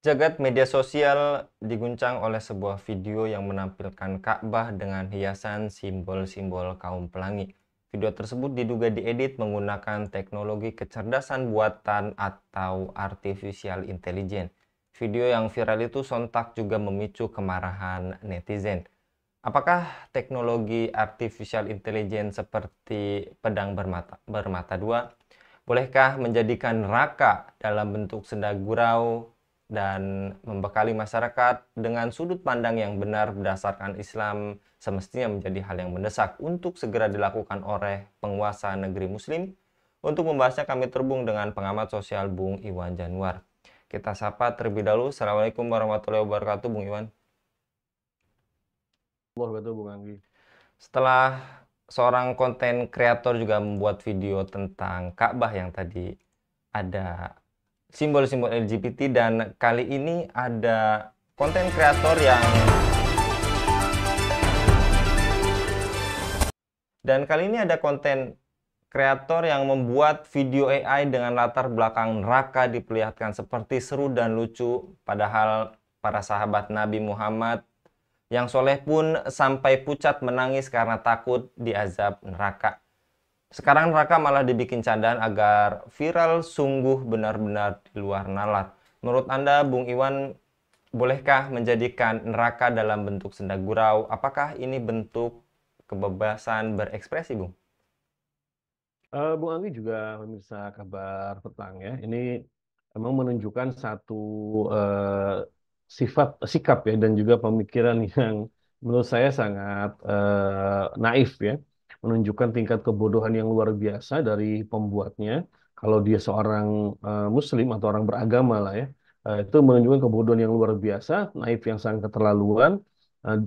Jagat media sosial diguncang oleh sebuah video yang menampilkan Ka'bah dengan hiasan simbol-simbol kaum pelangi. Video tersebut diduga diedit menggunakan teknologi kecerdasan buatan atau artificial intelligence. Video yang viral itu sontak juga memicu kemarahan netizen. Apakah teknologi artificial intelligence seperti pedang bermata dua bolehkah menjadikan neraka dalam bentuk senda gurau dan membekali masyarakat dengan sudut pandang yang benar berdasarkan Islam semestinya menjadi hal yang mendesak untuk segera dilakukan oleh penguasa negeri Muslim? Untuk membahasnya kami terhubung dengan pengamat sosial Bung Iwan Januar. Kita sapa terlebih dahulu. Assalamualaikum warahmatullahi wabarakatuh, Bung Iwan. Allah betul Bung Anggi. Setelah seorang konten kreator juga membuat video tentang Ka'bah yang tadi ada simbol-simbol LGBT, dan kali ini ada konten kreator yang membuat video AI dengan latar belakang neraka diperlihatkan seperti seru dan lucu, padahal para sahabat Nabi Muhammad yang soleh pun sampai pucat menangis karena takut diazab neraka. Sekarang neraka malah dibikin candaan agar viral, sungguh benar-benar di luar nalar. Menurut Anda, Bung Iwan, bolehkah menjadikan neraka dalam bentuk senda gurau? Apakah ini bentuk kebebasan berekspresi, Bung? Bung Anggi juga pemirsa kabar petang ya. Ini emang menunjukkan satu eh, sifat sikap ya dan juga pemikiran yang menurut saya sangat naif ya. Menunjukkan tingkat kebodohan yang luar biasa dari pembuatnya. Kalau dia seorang Muslim atau orang beragama lah ya, itu menunjukkan kebodohan yang luar biasa, naif yang sangat keterlaluan.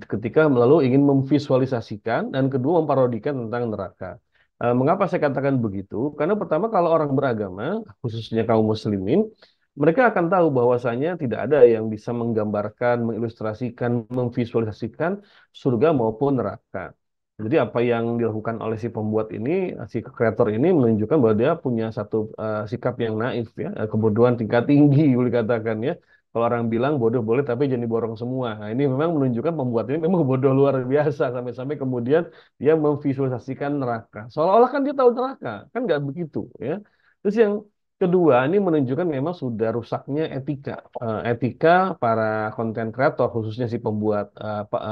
Ketika lalu ingin memvisualisasikan dan kedua memparodikan tentang neraka. Mengapa saya katakan begitu? Karena pertama kalau orang beragama, khususnya kaum muslimin, mereka akan tahu bahwasanya tidak ada yang bisa menggambarkan, mengilustrasikan, memvisualisasikan surga maupun neraka. Jadi apa yang dilakukan oleh si pembuat ini, si kreator ini menunjukkan bahwa dia punya satu sikap yang naif ya, kebodohan tingkat tinggi boleh dikatakan ya. Kalau orang bilang bodoh boleh tapi jangan diborong semua. Nah, ini memang menunjukkan pembuat ini memang bodoh luar biasa sampai-sampai kemudian dia memvisualisasikan neraka. Seolah-olah kan dia tahu neraka, kan nggak begitu ya. Terus yang kedua, ini menunjukkan memang sudah rusaknya etika. Etika para konten kreator, khususnya si pembuat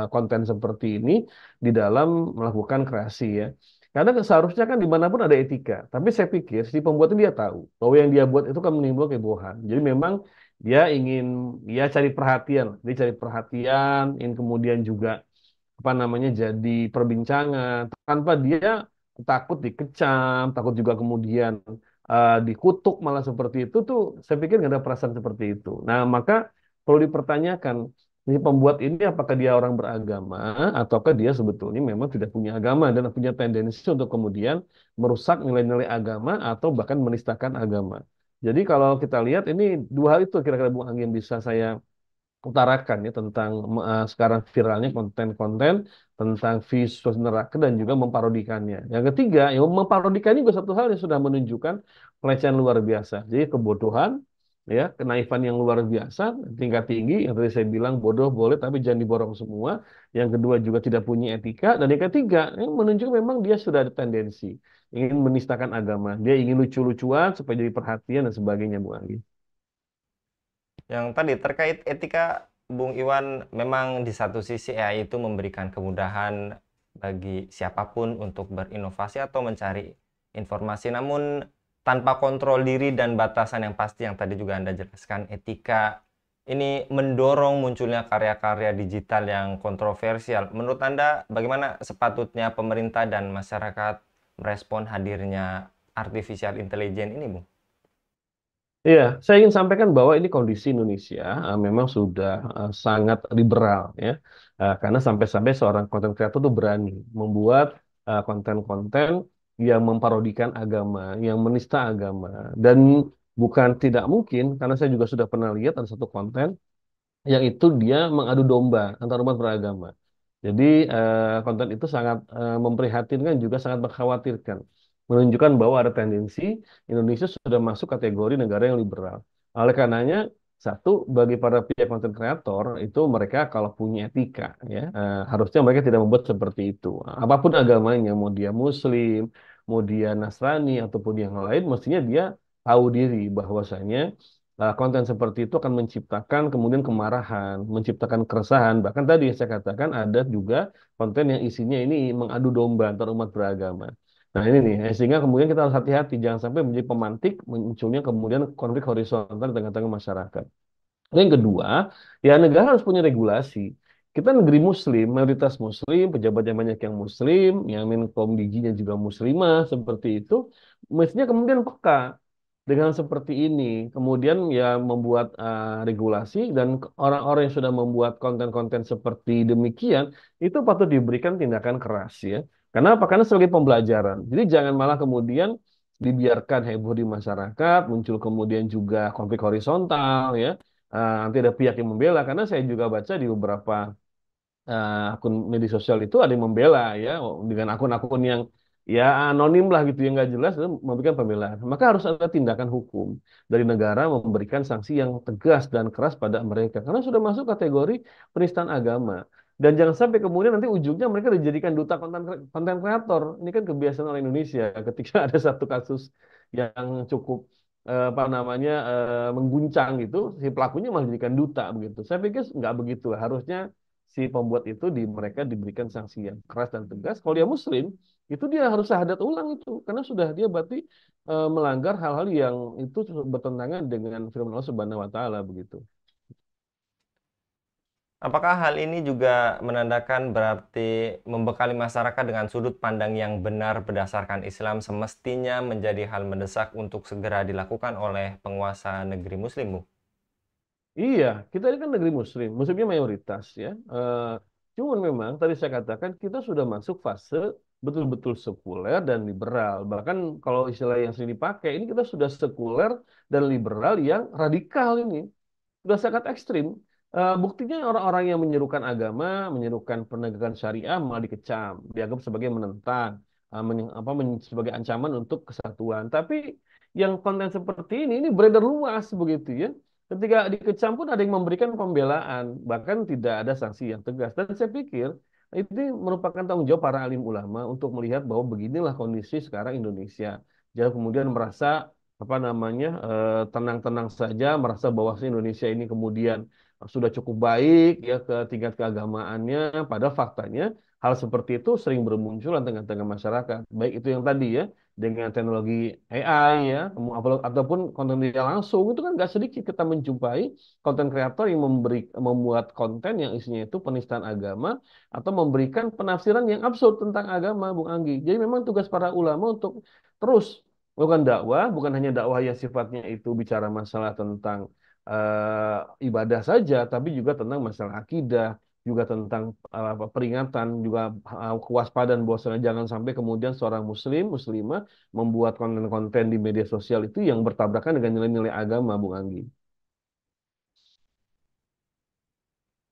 konten seperti ini di dalam melakukan kreasi ya. Karena seharusnya kan dimanapun ada etika. Tapi saya pikir si pembuat ini dia tahu bahwa yang dia buat itu kan menimbulkan kebohongan. Jadi memang dia ingin dia cari perhatian, dia cari perhatian, ingin kemudian juga apa namanya jadi perbincangan tanpa dia takut dikecam, takut juga kemudian dikutuk malah seperti itu tuh saya pikir nggak ada perasaan seperti itu. Nah, maka perlu dipertanyakan ini pembuat ini apakah dia orang beragama ataukah dia sebetulnya memang tidak punya agama dan punya tendensi untuk kemudian merusak nilai-nilai agama atau bahkan menistakan agama. Jadi kalau kita lihat ini dua hal itu kira-kira Bung Anggi yang bisa saya utarakan ya tentang sekarang viralnya konten-konten tentang visual neraka dan juga memparodikannya. Yang ketiga, yang memparodikan juga satu hal yang sudah menunjukkan pelecehan luar biasa. Jadi kebodohan, ya, kenaifan yang luar biasa, tingkat tinggi. Yang tadi saya bilang bodoh boleh, tapi jangan diborong semua. Yang kedua juga tidak punya etika. Dan yang ketiga, yang menunjukkan memang dia sudah ada tendensi ingin menistakan agama. Dia ingin lucu-lucuan supaya jadi perhatian dan sebagainya, Bu Anggi. Yang tadi terkait etika, Bung Iwan, memang di satu sisi AI itu memberikan kemudahan bagi siapapun untuk berinovasi atau mencari informasi, namun tanpa kontrol diri dan batasan yang pasti yang tadi juga Anda jelaskan, etika ini mendorong munculnya karya-karya digital yang kontroversial. Menurut Anda, bagaimana sepatutnya pemerintah dan masyarakat merespon hadirnya artificial intelligence ini, Bung? Iya, saya ingin sampaikan bahwa ini kondisi Indonesia memang sudah sangat liberal ya. Karena sampai-sampai seorang konten kreator itu berani membuat konten-konten yang memparodikan agama, yang menista agama. Dan bukan tidak mungkin, karena saya juga sudah pernah lihat ada satu konten yang itu dia mengadu domba antar umat beragama. Jadi konten itu sangat memprihatinkan juga sangat mengkhawatirkan. Menunjukkan bahwa ada tendensi Indonesia sudah masuk kategori negara yang liberal. Oleh karenanya Satu, bagi para pihak konten kreator itu mereka kalau punya etika ya, harusnya mereka tidak membuat seperti itu. Apapun agamanya, mau dia Muslim, mau dia Nasrani ataupun yang lain, mestinya dia tahu diri bahwasanya konten seperti itu akan menciptakan kemudian kemarahan, menciptakan keresahan. Bahkan tadi saya katakan ada juga konten yang isinya ini mengadu domba antar umat beragama. Nah ini nih, sehingga kemudian kita harus hati-hati, jangan sampai menjadi pemantik munculnya kemudian konflik horizontal di tengah-tengah masyarakat. Yang kedua, ya negara harus punya regulasi. Kita negeri Muslim, mayoritas Muslim, pejabatnya banyak yang Muslim, yang Menkom DG-nya juga Muslimah, seperti itu. Mestinya kemudian peka dengan seperti ini. Kemudian ya membuat regulasi dan orang-orang yang sudah membuat konten-konten seperti demikian, itu patut diberikan tindakan keras ya. Kenapa? Karena sebagai pembelajaran. Jadi jangan malah kemudian dibiarkan heboh di masyarakat, muncul kemudian juga konflik horizontal ya. Nanti ada pihak yang membela karena saya juga baca di beberapa akun media sosial itu ada yang membela ya dengan akun-akun yang ya anonim lah gitu yang nggak jelas itu memberikan pembelaan. Maka harus ada tindakan hukum dari negara memberikan sanksi yang tegas dan keras pada mereka karena sudah masuk kategori penistaan agama. Dan jangan sampai kemudian nanti ujungnya mereka dijadikan duta konten konten kreator. Ini kan kebiasaan orang Indonesia ketika ada satu kasus yang cukup apa namanya mengguncang gitu, si pelakunya malah dijadikan duta begitu. Saya pikir nggak begitu. Harusnya si pembuat itu mereka diberikan sanksi yang keras dan tegas. Kalau dia Muslim, itu dia harus syahadat ulang itu karena sudah dia berarti melanggar hal-hal yang itu bertentangan dengan firman Allah Subhanahu wa taala begitu. Apakah hal ini juga menandakan berarti membekali masyarakat dengan sudut pandang yang benar berdasarkan Islam semestinya menjadi hal mendesak untuk segera dilakukan oleh penguasa negeri Muslim, Bu? Iya, kita ini kan negeri Muslim, Muslimnya mayoritas ya. Cuman memang tadi saya katakan kita sudah masuk fase betul-betul sekuler dan liberal. Bahkan kalau istilah yang sering dipakai ini kita sudah sekuler dan liberal yang radikal ini. Sudah sangat ekstrim. Buktinya orang-orang yang menyerukan agama, menyerukan penegakan syariah malah dikecam, dianggap sebagai menentang, sebagai ancaman untuk kesatuan. Tapi yang konten seperti ini beredar luas begitu ya. Ketika dikecam pun ada yang memberikan pembelaan, bahkan tidak ada sanksi yang tegas. Dan saya pikir ini merupakan tanggung jawab para alim ulama untuk melihat bahwa beginilah kondisi sekarang Indonesia. Jangan kemudian merasa apa namanya tenang-tenang saja merasa bahwa Indonesia ini kemudian sudah cukup baik ya ke tingkat keagamaannya padahal faktanya hal seperti itu sering bermunculan tengah-tengah masyarakat baik itu yang tadi ya dengan teknologi AI ya ataupun konten media langsung itu kan nggak sedikit kita menjumpai konten kreator yang membuat konten yang isinya itu penistaan agama atau memberikan penafsiran yang absurd tentang agama Bung Anggi jadi memang tugas para ulama untuk terus bukan dakwah, bukan hanya dakwah yang sifatnya itu bicara masalah tentang ibadah saja, tapi juga tentang masalah akidah, juga tentang peringatan, juga kewaspadaan bahwasanya jangan sampai kemudian seorang muslim, muslimah membuat konten-konten di media sosial itu yang bertabrakan dengan nilai-nilai agama, Bung Anggi.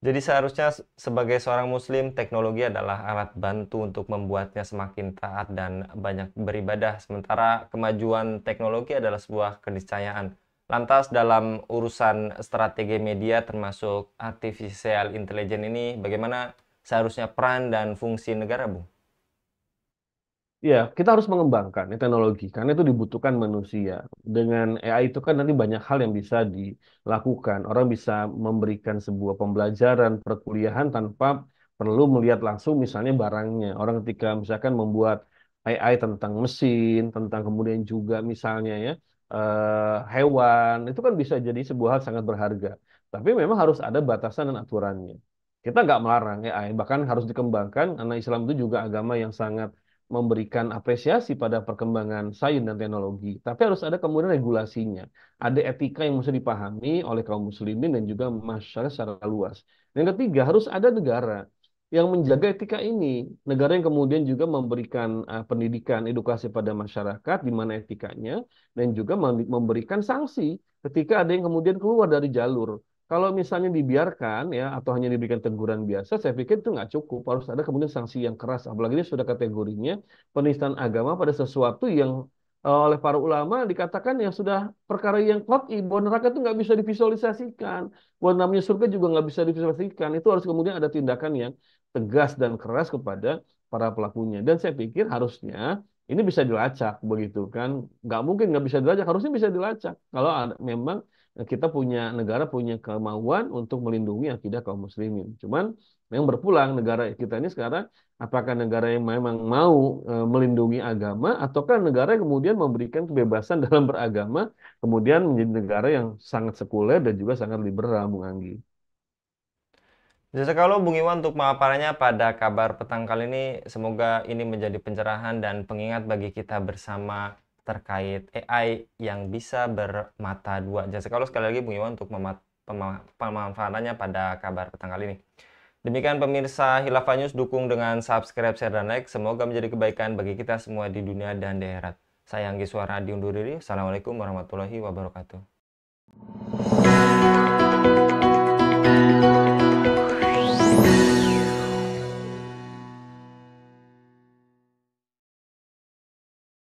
Jadi seharusnya sebagai seorang muslim, teknologi adalah alat bantu untuk membuatnya semakin taat dan banyak beribadah, sementara kemajuan teknologi adalah sebuah keniscayaan. Lantas dalam urusan strategi media termasuk artificial intelligence ini, bagaimana seharusnya peran dan fungsi negara, Bu? Ya, kita harus mengembangkan ya, teknologi karena itu dibutuhkan manusia. Dengan AI itu kan nanti banyak hal yang bisa dilakukan. Orang bisa memberikan sebuah pembelajaran perkuliahan tanpa perlu melihat langsung misalnya barangnya. Orang ketika misalkan membuat AI tentang mesin, tentang kemudian juga misalnya ya hewan, itu kan bisa jadi sebuah hal sangat berharga. Tapi memang harus ada batasan dan aturannya. Kita nggak melarang AI, bahkan harus dikembangkan karena Islam itu juga agama yang sangat memberikan apresiasi pada perkembangan sains dan teknologi, tapi harus ada kemudian regulasinya. Ada etika yang mesti dipahami oleh kaum muslimin dan juga masyarakat secara luas. Yang ketiga, harus ada negara yang menjaga etika ini. Negara yang kemudian juga memberikan pendidikan, edukasi pada masyarakat di mana etikanya dan juga memberikan sanksi ketika ada yang kemudian keluar dari jalur. Kalau misalnya dibiarkan ya atau hanya diberikan teguran biasa, saya pikir itu nggak cukup. Harus ada kemudian sanksi yang keras. Apalagi ini sudah kategorinya penistaan agama pada sesuatu yang oleh para ulama dikatakan ya sudah perkara yang qat'i bahwa neraka itu nggak bisa divisualisasikan, bahwa namanya surga juga nggak bisa divisualisasikan. Itu harus kemudian ada tindakan yang tegas dan keras kepada para pelakunya. Dan saya pikir harusnya ini bisa dilacak begitu kan, nggak mungkin nggak bisa dilacak, harusnya bisa dilacak kalau memang kita punya negara punya kemauan untuk melindungi akidah kaum muslimin. Cuman yang berpulang negara kita ini sekarang apakah negara yang memang mau melindungi agama ataukah negara yang kemudian memberikan kebebasan dalam beragama kemudian menjadi negara yang sangat sekuler dan juga sangat liberal, Bung Anggi. Jasa kalau Bung Iwan untuk pemaparannya pada kabar petang kali ini, semoga ini menjadi pencerahan dan pengingat bagi kita bersama terkait AI yang bisa bermata dua. Jasa kalau sekali lagi Bung Iwan untuk pemaparannya pada kabar petang kali ini. Demikian pemirsa Hilafah News, dukung dengan subscribe, share, dan like. Semoga menjadi kebaikan bagi kita semua di dunia dan di akhirat. Saya Anggi Suara diundur diri. Assalamualaikum warahmatullahi wabarakatuh.